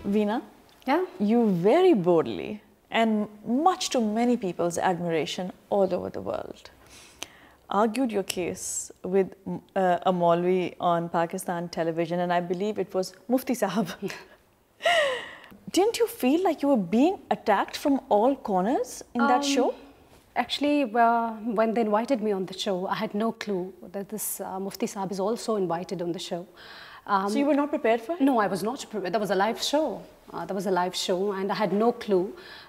Veena, Yeah. you very boldly, and much to many people's admiration all over the world, argued your case with a Maulvi on Pakistan television, and I believe it was Mufti Sahab. Didn't you feel like you were being attacked from all corners in that show? Actually, when they invited me on the show, I had no clue that this Mufti Sahab is also invited on the show. So you were not prepared for it? No, I was not prepared. That was a live show. That was a live show, and I had no clue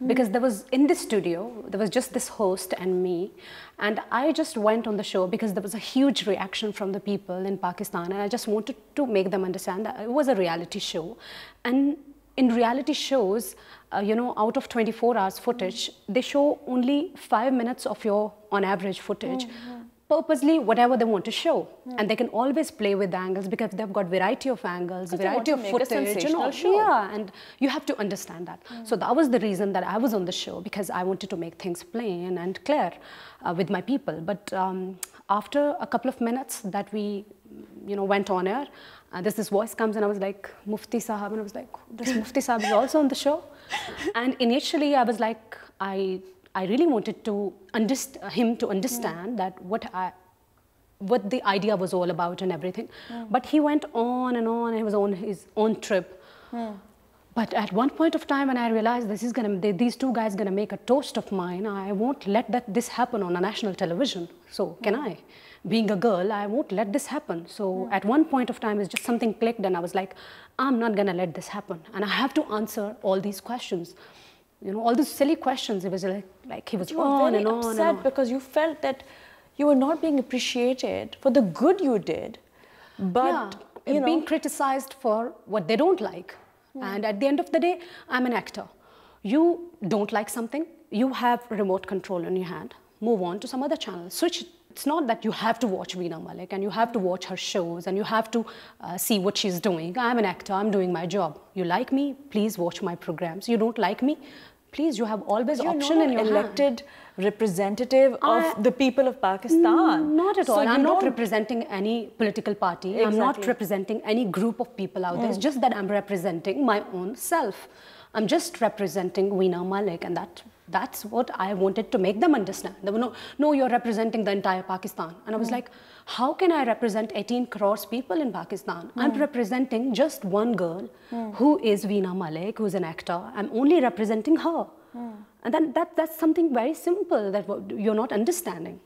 because there was in the studio, there was just this host and me, and I just went on the show because there was a huge reaction from the people in Pakistan, and I just wanted to make them understand that it was a reality show, and in reality shows, you know, out of 24 hours footage, they show only 5 minutes of your, on average, footage. Purposely, whatever they want to show, and they can always play with the angles because they've got variety of angles, variety of footage, you know. Yeah, and you have to understand that. So that was the reason that I was on the show, because I wanted to make things plain and clear with my people. But after a couple of minutes that we, you know, went on air, this voice comes, and I was like, Mufti Sahab, and I was like, this Mufti Sahab is also on the show. And initially, I was like, I really wanted to him to understand that what the idea was all about and everything. But he went on and on. He was on his own trip. But at one point of time, when I realized these two guys gonna make a toast of mine, I won't let this happen on a national television. So can I? Being a girl, I won't let this happen. So at one point of time, it's just something clicked, and I was like, I'm not gonna let this happen, and I have to answer all these questions. You know, all these silly questions. It was like he was on and on. You were very upset because you felt that you were not being appreciated for the good you did, but you know, being criticized for what they don't like. And at the end of the day, I'm an actor. You don't like something, you have remote control in your hand. Move on to some other channel. Switch. It's not that you have to watch Veena Malik and you have to watch her shows and you have to see what she's doing. I'm an actor, I'm doing my job. You like me, please watch my programs. You don't like me, please, you have always option in your hand. You're not elected representative of the people of Pakistan. Not at all. I'm not representing any political party. Exactly. I'm not representing any group of people out there. It's just that I'm representing my own self. I'm just representing Veena Malik, and that's what I wanted to make them understand. They were no, you're representing the entire Pakistan. And I was like, how can I represent 18 crores people in Pakistan? I'm representing just one girl who is Veena Malik, who's an actor. I'm only representing her. And then that's something very simple that you're not understanding.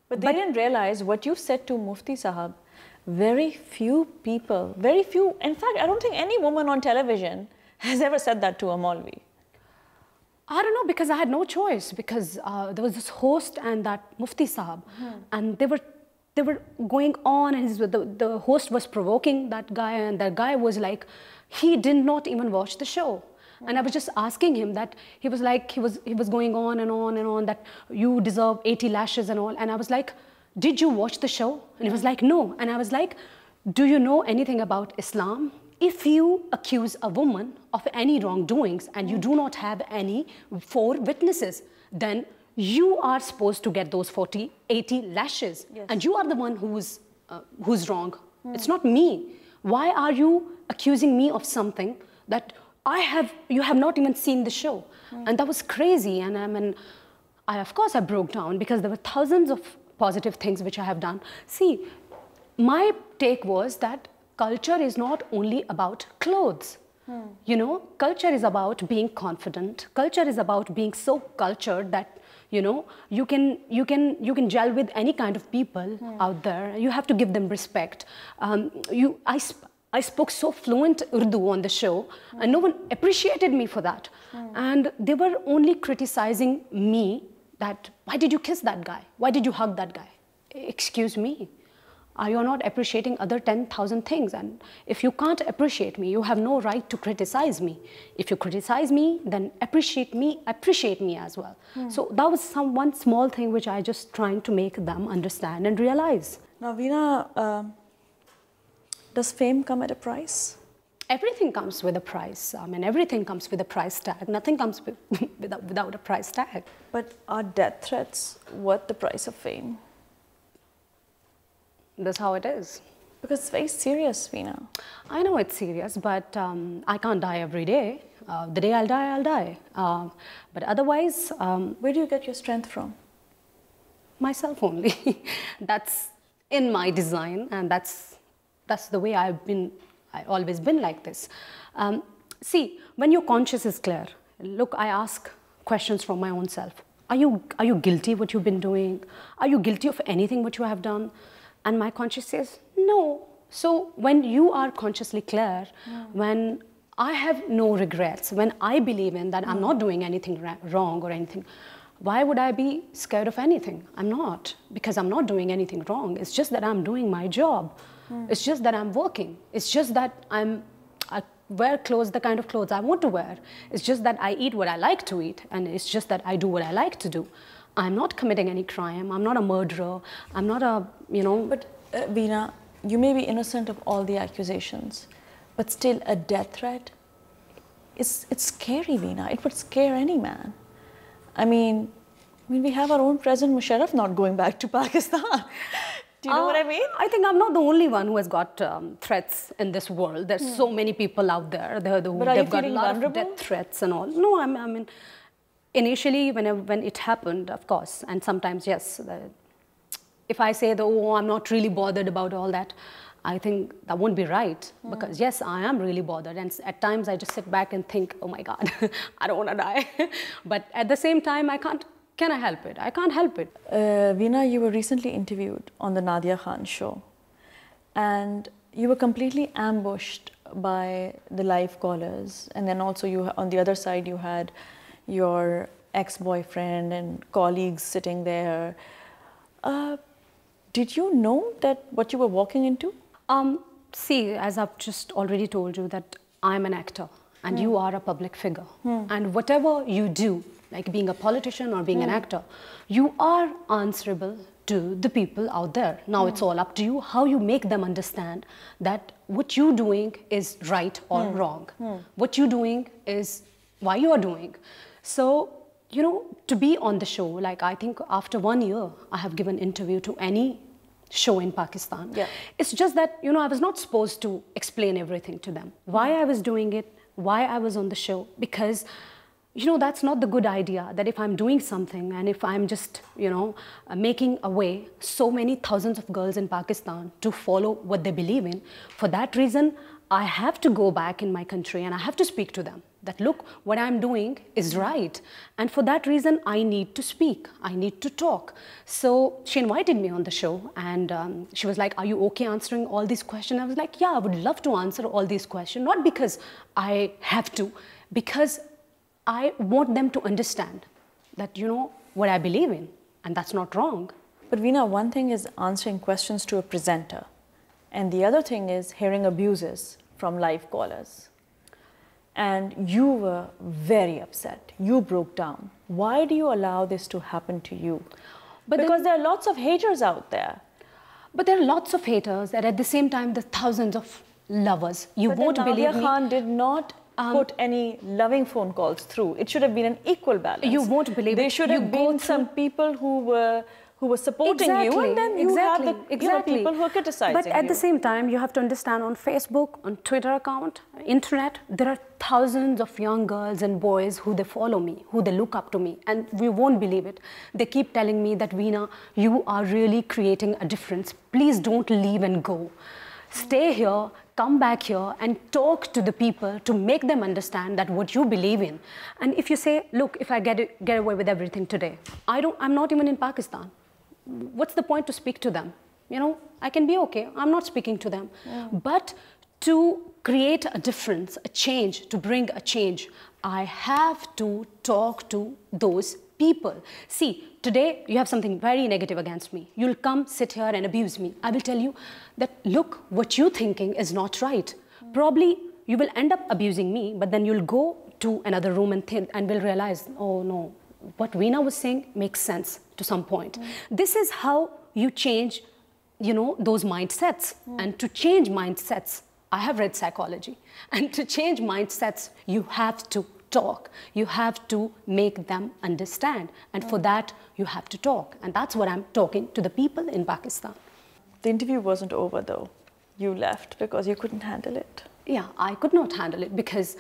But they didn't realize what you said to Mufti Sahab. Very few people, in fact, I don't think any woman on television has ever said that to a Maulvi. I don't know, because I had no choice, because there was this host and that Mufti Sahab, and they were going on, and the host was provoking that guy, and that guy was like, he did not even watch the show. And I was just asking him that, he was like, he was going on and on and on, that you deserve 80 lashes and all. And I was like, did you watch the show? And he was like, no. And I was like, do you know anything about Islam? If you accuse a woman of any wrongdoings and you do not have any 4 witnesses, then you are supposed to get those 80 lashes. Yes. And you are the one who's wrong. It's not me. Why are you accusing me of something that you have not even seen the show? And that was crazy. And of course I broke down, because there were thousands of positive things which I have done. See, my take was that culture is not only about clothes. You know, culture is about being confident. Culture is about being so cultured that, you know, you can gel with any kind of people out there. You have to give them respect. I spoke so fluent Urdu on the show, and no one appreciated me for that. And they were only criticizing me that, why did you kiss that guy? Why did you hug that guy? Excuse me. You're not appreciating other 10,000 things. And if you can't appreciate me, you have no right to criticize me. If you criticize me, then appreciate me as well. So that was one small thing which I just trying to make them understand and realize. Now, Veena, does fame come at a price? Everything comes with a price. I mean, everything comes with a price tag. Nothing comes without a price tag. But are death threats worth the price of fame? That's how it is. Because it's very serious, Veena. I know it's serious, but I can't die every day. The day I'll die, I'll die. But otherwise... Where do you get your strength from? Myself only. That's in my design, and that's the way I've always been like this. See, when your conscience is clear, look, I ask questions from my own self. Are you guilty what you've been doing? Are you guilty of anything what you have done? And my conscience says, no. So when you are consciously clear, when I have no regrets, when I believe in that I'm not doing anything wrong or anything, why would I be scared of anything? I'm not, because I'm not doing anything wrong. It's just that I'm doing my job. It's just that I'm working. It's just that I wear clothes, the kind of clothes I want to wear. It's just that I eat what I like to eat, and it's just that I do what I like to do. I'm not committing any crime. I'm not a murderer. I'm not a, But Veena, you may be innocent of all the accusations, but still a death threat, it's scary, Veena. It would scare any man. I mean, we have our own President Musharraf not going back to Pakistan. Do you know what I mean? I think I'm not the only one who has got threats in this world. There's so many people out there. They've got a lot of death threats and all. No, I mean, initially when it happened, of course, and sometimes, yes, if I say, oh, I'm not really bothered about all that, I think that won't be right. Because yes, I am really bothered. And at times I just sit back and think, oh my God, I don't want to die. But at the same time, can I help it? I can't help it. Veena, you were recently interviewed on the Nadia Khan show. And you were completely ambushed by the live callers. And then also on the other side, you had your ex-boyfriend and colleagues sitting there. Did you know that what you were walking into? See, as I've just already told you, that I'm an actor and you are a public figure. And whatever you do, like being a politician or being an actor, you are answerable to the people out there. Now it's all up to you how you make them understand that what you're doing is right or wrong. What you're doing is why you are doing. So, to be on the show, like I think after 1 year, I have given interview to any show in Pakistan. Yeah. It's just that, I was not supposed to explain everything to them. Why I was doing it, why I was on the show, because, that's not the good idea, that if I'm doing something and if I'm just, making a way so many thousands of girls in Pakistan to follow what they believe in, for that reason, I have to go back in my country and I have to speak to them. That look, what I'm doing is right. And for that reason, I need to speak. I need to talk. So she invited me on the show and she was like, are you okay answering all these questions? I was like, yeah, I would love to answer all these questions. Not because I have to, because I want them to understand that, what I believe in. And that's not wrong. But Veena, one thing is answering questions to a presenter. And the other thing is hearing abuses from live callers. And you were very upset. You broke down. Why do you allow this to happen to you? Because there are lots of haters out there. But there are lots of haters, and at the same time, there are thousands of lovers. You won't believe me. Nadia Khan did not put any loving phone calls through. It should have been an equal balance. You won't believe it. There should have been some people who were supporting you, and then you have the people who are criticizing you. But at the same time, you have to understand, on Facebook, on Twitter account, internet, there are thousands of young girls and boys who they follow me, who they look up to me, and we won't believe it. They keep telling me that, Veena, you are really creating a difference. Please don't leave and go. Stay here, come back here and talk to the people to make them understand that what you believe in. And if you say, look, if I get away with everything today, I'm not even in Pakistan. What's the point to speak to them? I can be okay. I'm not speaking to them. But to create a difference, a change, to bring a change, I have to talk to those people. See, today you have something very negative against me. You'll come, sit here and abuse me. I will tell you that, look, what you're thinking is not right. Probably you will end up abusing me, but then you'll go to another room and will realize, oh no, what Veena was saying makes sense to some point. This is how you change, those mindsets. And to change mindsets, I have read psychology. And to change mindsets, you have to talk. You have to make them understand. And for that, you have to talk. And that's what I'm talking to the people in Pakistan. The interview wasn't over though. you left because you couldn't handle it. Yeah, I could not handle it because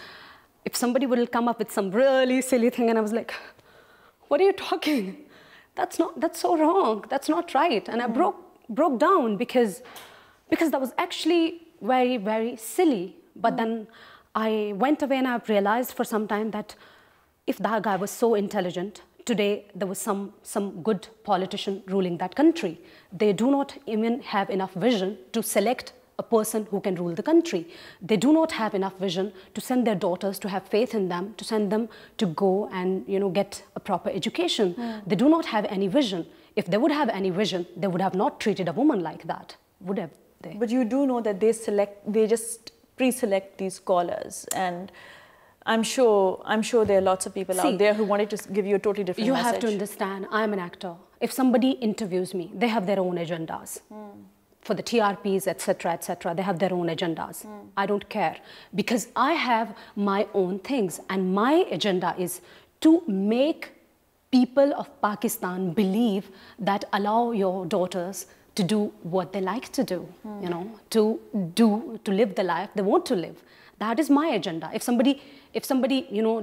if somebody would come up with some really silly thing and I was like, what are you talking? That's so wrong. That's not right. And I broke down because that was actually very, very silly. But then I went away and I realized for some time that if that guy was so intelligent, today there was some good politician ruling that country. They do not even have enough vision to select a person who can rule the country. They do not have enough vision to send their daughters to have faith in them, to send them to go and get a proper education. They do not have any vision. If they would have any vision, they would have not treated a woman like that, would have they? But you do know that they just pre-select these scholars, and I'm sure there are lots of people out there who wanted to give you a totally different message. You have to understand, I'm an actor. If somebody interviews me, they have their own agendas. For the TRPs, etc., etc., they have their own agendas. I don't care because I have my own things, and my agenda is to make people of Pakistan believe that allow your daughters to do what they like to do, to live the life they want to live. That is my agenda. If somebody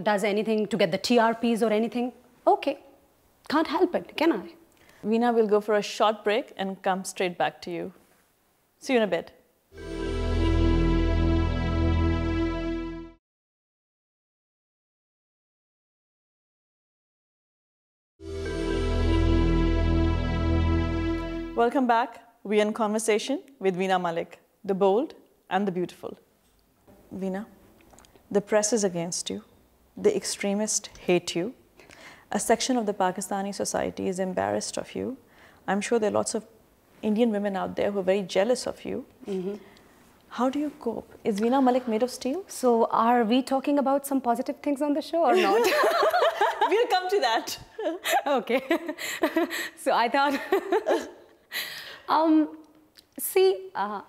does anything to get the TRPs or anything, okay, can't help it, can I? Veena, we'll go for a short break and come straight back to you. See you in a bit. Welcome back. We're in conversation with Veena Malik, the bold and the beautiful. Veena, the press is against you. The extremists hate you. A section of the Pakistani society is embarrassed of you. I'm sure there are lots of Indian women out there who are very jealous of you. How do you cope? Is Veena Malik made of steel? So are we talking about some positive things on the show or not? We'll come to that. Okay. So I thought,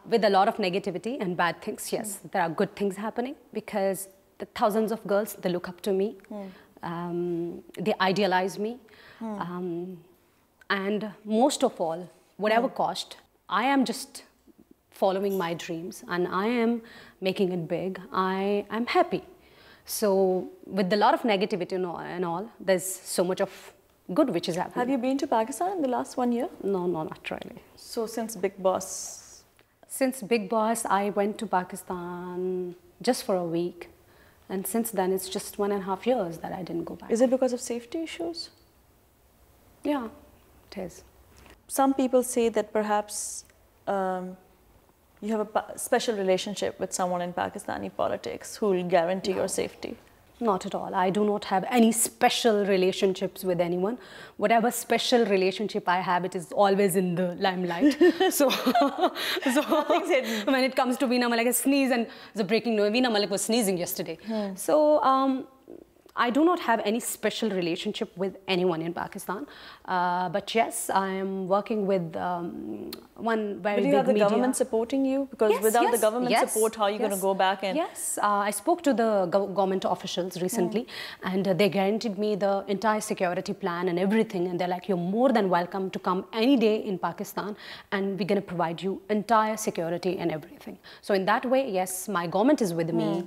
with a lot of negativity and bad things, yes, there are good things happening because the thousands of girls, they look up to me, they idealize me, and most of all, whatever cost, I am just following my dreams and I am making it big. I am happy. So with a lot of negativity and all, there's so much of good which is happening. Have you been to Pakistan in the last 1 year? No, not really. So since Big Boss? Since Big Boss, I went to Pakistan just for a week. And since then, it's just 1.5 years that I didn't go back. Is it because of safety issues? Yeah, it is. Some people say that perhaps you have a special relationship with someone in Pakistani politics who will guarantee your safety. Not at all. I do not have any special relationships with anyone. Whatever special relationship I have, it is always in the limelight. so when it comes to Veena Malik, I sneeze and the breaking news. Veena Malik was sneezing yesterday. So I do not have any special relationship with anyone in Pakistan. But yes, I am working with one very big media. But do you have the government supporting you? Because without the government support, how are you going to go back and... Yes, I spoke to the government officials recently and they guaranteed me the entire security plan and everything. And they're like, you're more than welcome to come any day in Pakistan and we're going to provide you entire security and everything. So in that way, yes, my government is with me.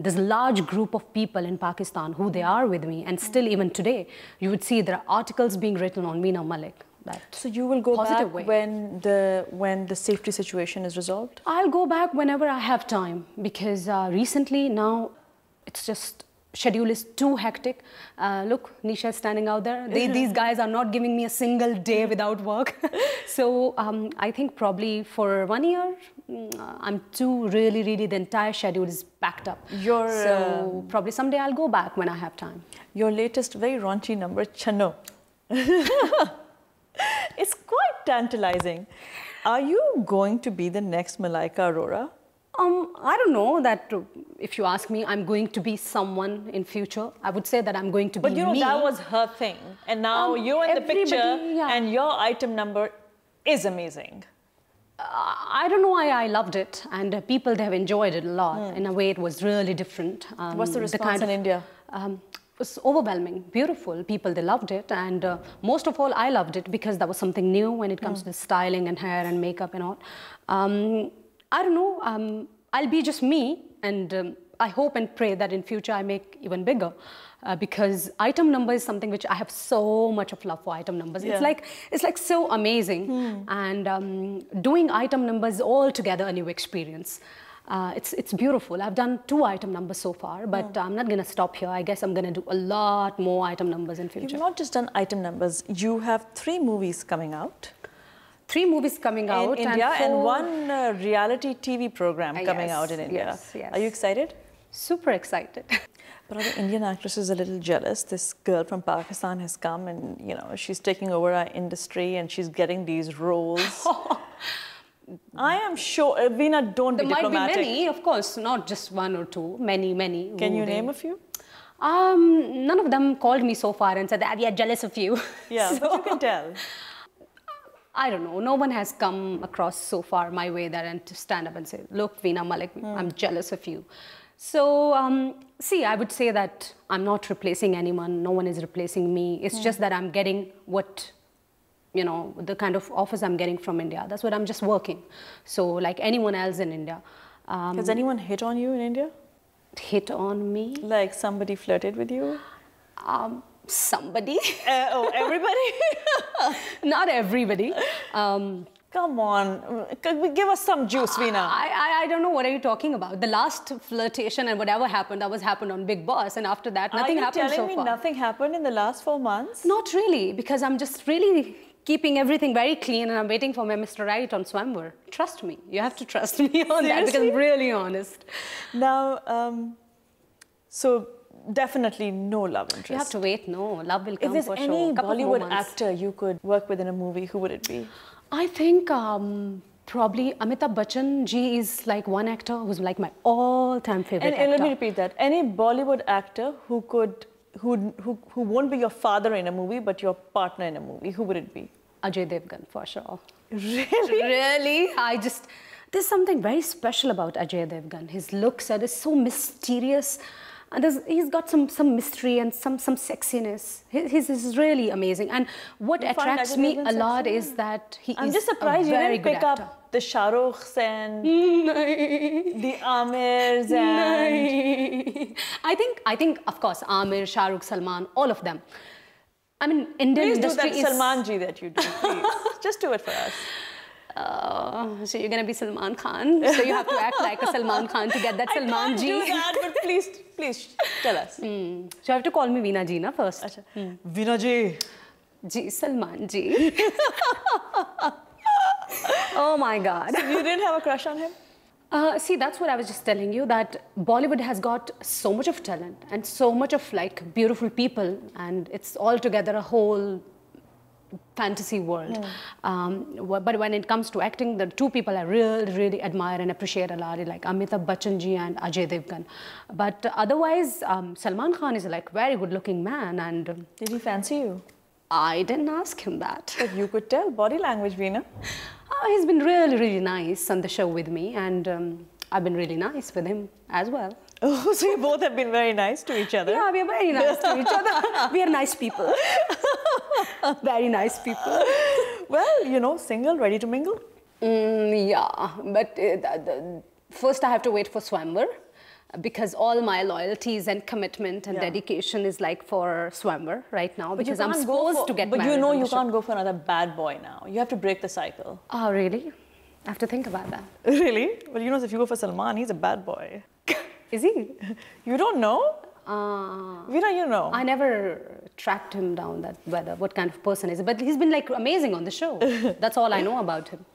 There's a large group of people in Pakistan who they are with me, and still even today you would see there are articles being written on Veena Malik. So you will go back when the safety situation is resolved? I'll go back whenever I have time because recently now it's just schedule is too hectic. Look, Nisha is standing out there. These guys are not giving me a single day without work. So I think probably for 1 year, I'm too really the entire schedule is packed up. So probably someday I'll go back when I have time. Your latest very raunchy number, Channo. It's quite tantalizing. Are you going to be the next Malaika Arora? I don't know that if you ask me, I'm going to be someone in future. I would say that I'm going to be me. But you know, that was her thing. And now you're in the picture and your item number is amazing. I don't know why I loved it. And people, they have enjoyed it a lot. In a way, it was really different. What's the response in India? It was overwhelming, beautiful. People, they loved it. And most of all, I loved it because that was something new when it comes to styling and hair and makeup and all. I don't know. I'll be just me, and I hope and pray that in future I make even bigger. Because item number is something which I have so much of love for item numbers. Yeah. It's like so amazing, and doing item numbers is altogether a new experience. It's beautiful. I've done 2 item numbers so far, but I'm not going to stop here. I guess I'm going to do a lot more item numbers in future. You've not just done item numbers. You have 3 movies coming out. 3 movies coming out in India, and 4... 1 reality TV program coming yes, out in India. yes, yes. Are you excited? Super excited. But are the Indian actresses a little jealous? This girl from Pakistan has come and, you know, she's taking over our industry and she's getting these roles. I am sure, Veena, don't be diplomatic. There might be many, of course, not just 1 or 2, many. Can you name a few? None of them called me so far and said that we are jealous of you. Yeah, So, but you can tell. I don't know. No one has come across so far my way that and to stand up and say, look, Veena Malik, I'm jealous of you. So, see, I would say that I'm not replacing anyone. No one is replacing me. It's just that I'm getting what, you know, the kind of offers I'm getting from India. That's what I'm just working. So, like anyone else in India. Has anyone hit on you in India? Hit on me? Like somebody flirted with you? Somebody. Everybody? Not everybody. Come on, give us some juice, Veena. I don't know what are you talking about. The last flirtation and whatever happened, that was happened on Big Boss, and after that, nothing happened so far. Are you telling me nothing happened in the last 4 months? Not really, because I'm just really keeping everything very clean, and I'm waiting for my Mr. Right on Swamvar. Trust me. You have to trust me on that, because I'm really honest. Now, so definitely no love interest. You have to wait. No, love will come for sure. If there's any Bollywood actor you could work with in a movie, who would it be? I think probably Amitabh Bachchan ji is like one actor who's like my all-time favorite actor. And let me repeat that. Any Bollywood actor who won't be your father in a movie, but your partner in a movie, who would it be? Ajay Devgan, for sure. Really? Really? There's something very special about Ajay Devgan. His looks are so mysterious. And he's got some mystery and some sexiness. He's really amazing. And what attracts me a lot is that I'm just surprised you didn't pick up the Shah Rukhs and the Amirs and... I think, of course, Amir, Shah Rukh, Salman, all of them. I mean, Indian industry is... Please do that Salman ji that you do, please. Just do it for us. So you're going to be Salman Khan. So you have to act like a Salman Khan to get that Salman ji. I can't do that, but please tell us. So you have to call me Veena ji na first. Achha. Veena ji. Ji, Salman ji. Oh my God. So you didn't have a crush on him? See, that's what I was just telling you, that Bollywood has got so much of talent and so much of like beautiful people, and it's altogether a whole fantasy world. But when it comes to acting, the 2 people I really admire and appreciate a lot, like Amitabh Bachchan ji and Ajay Devgan. But otherwise, Salman Khan is like very good looking man. And did he fancy you? I didn't ask him that. But you could tell, body language, Veena. He's been really nice on the show with me, and I've been really nice with him as well. Oh, so you both have been very nice to each other. Yeah, we are very nice to each other. We are nice people. Very nice people. Well, you know, single, ready to mingle? Yeah, but first I have to wait for Swamvar, because all my loyalties and commitment and dedication is like for Swamvar right now, because I'm supposed to get married. But you know you can't go for another bad boy now. You have to break the cycle. Oh, really? I have to think about that. Really? Well, you know, if you go for Salman, he's a bad boy. Is he? You don't know? Veena, you know. I never tracked him down, what kind of person is. But he's been like amazing on the show. That's all I know about him.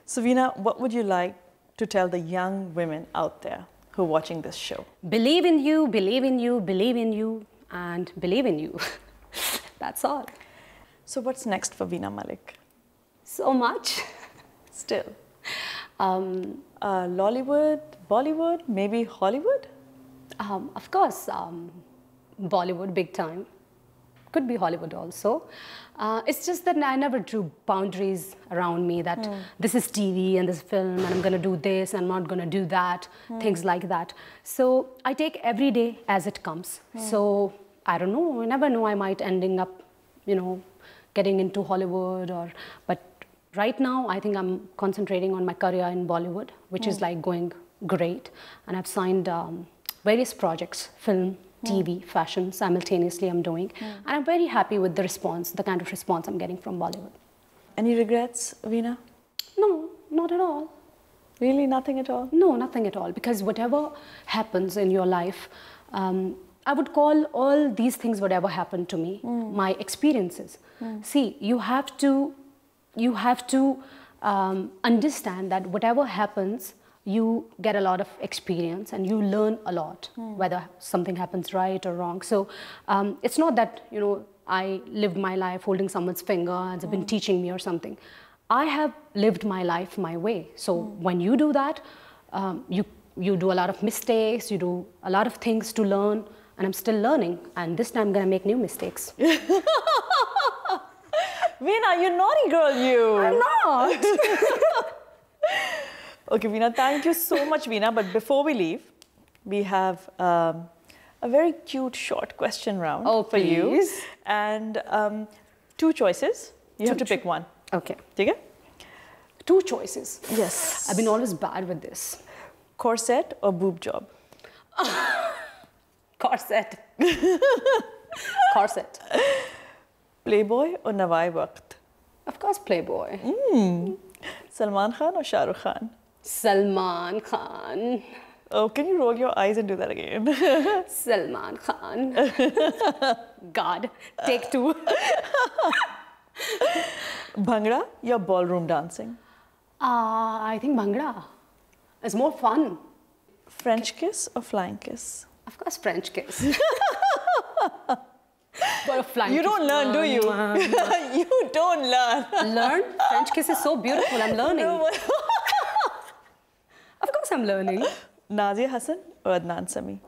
So Veena, what would you like to tell the young women out there who are watching this show? Believe in you, believe in you, believe in you, and believe in you. That's all. So what's next for Veena Malik? So much. Still. Lollywood, Bollywood, maybe Hollywood? Of course, Bollywood, big time. Could be Hollywood also. It's just that I never drew boundaries around me that this is TV and this film and I'm going to do this and I'm not going to do that, things like that. So I take every day as it comes. So I don't know, I never know, I might ending up, you know, getting into Hollywood but right now, I think I'm concentrating on my career in Bollywood, which is like going great. And I've signed various projects, film, TV, fashion, simultaneously I'm doing. And I'm very happy with the response, the kind of response I'm getting from Bollywood. Any regrets, Veena? No, not at all. Really, nothing at all? No, nothing at all. Because whatever happens in your life, I would call all these things, whatever happened to me, my experiences. See, you have to understand that whatever happens, you get a lot of experience and you learn a lot, whether something happens right or wrong. So it's not that, you know, I lived my life holding someone's finger and they've been teaching me or something. I have lived my life my way. So when you do that, you do a lot of mistakes, you do a lot of things to learn, and I'm still learning. And this time I'm gonna make new mistakes. Veena, you naughty girl, you. I'm not. Okay, Veena, thank you so much, Veena. But before we leave, we have a very cute short question round for you. And 2 choices. You have to pick one. Okay. Okay? 2 choices. Yes. I've been always bad with this. Corset or boob job? Corset. Corset. Playboy or Nawai Waqt? Of course, Playboy. Salman Khan or Shah Rukh Khan? Salman Khan. Oh, can you roll your eyes and do that again? Salman Khan. God, take 2. Bhangra or ballroom dancing? I think Bhangra is more fun. French kiss or flying kiss? Of course, French kiss. But a flying You kiss. don't learn, do you? You don't learn. Learn? French kiss is so beautiful. I'm learning. Of course, I'm learning. Nazia Hassan or Adnan Sami?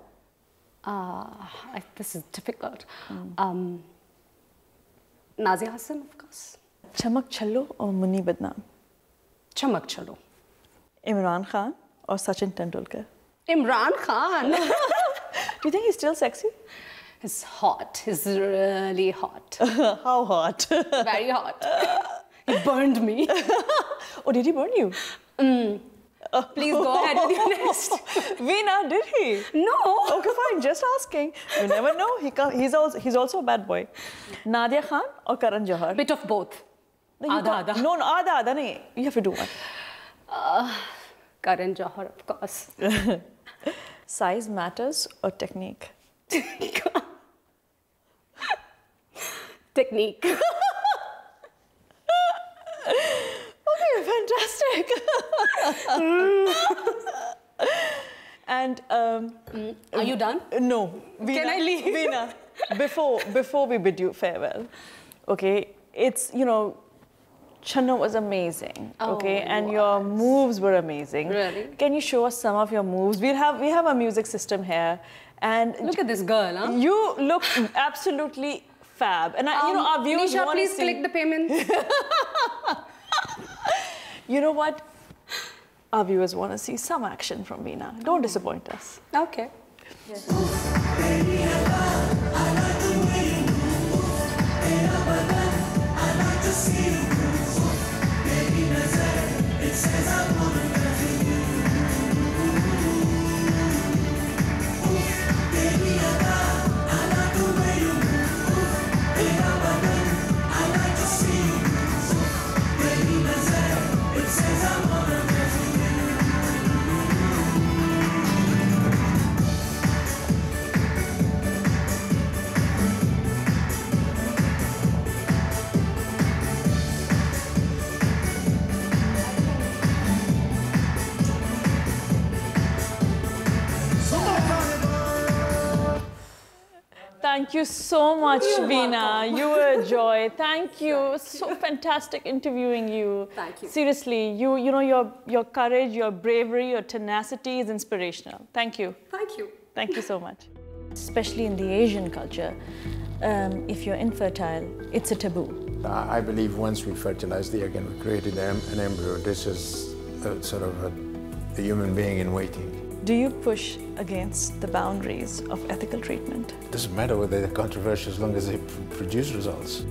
This is difficult. Nazia Hassan, of course. Chamak Challo or Munni Badnaam? Chamak Chalo. Imran Khan or Sachin Tendulkar? Imran Khan. Do you think he's still sexy? He's hot. He's really hot. How hot? Very hot. He burned me. Oh, did he burn you? Please go ahead with your next. Veena, did he? No. Okay, fine. Just asking. You never know. He's also a bad boy. Nadia Khan or Karan Johar? Bit of both. No, Ada. No, Ada. Nahi. You have to do one. Karan Johar, of course. Size matters or technique? Technique. Okay, fantastic. And Are you done? no, Veena, Can I leave? Veena, before we bid you farewell, okay, it's, you know, Channa was amazing, okay, and your moves were amazing. Really? Can you show us some of your moves? We have a music system here, and Look at this girl, huh? you look absolutely fab. And you know, our viewers Nisha, want to please see. click the payment. You know what? Our viewers want to see some action from Veena. Don't disappoint us. Okay. Thank you so much, Veena. You were a joy. Thank you. So fantastic interviewing you. Thank you. Seriously, you know, your courage, your bravery, your tenacity is inspirational. Thank you. Thank you. Thank you so much. Especially in the Asian culture, if you're infertile, it's a taboo. I believe once we fertilize the egg and we created an embryo, this is sort of a human being in waiting. Do you push against the boundaries of ethical treatment? It doesn't matter whether they're controversial as long as they produce results.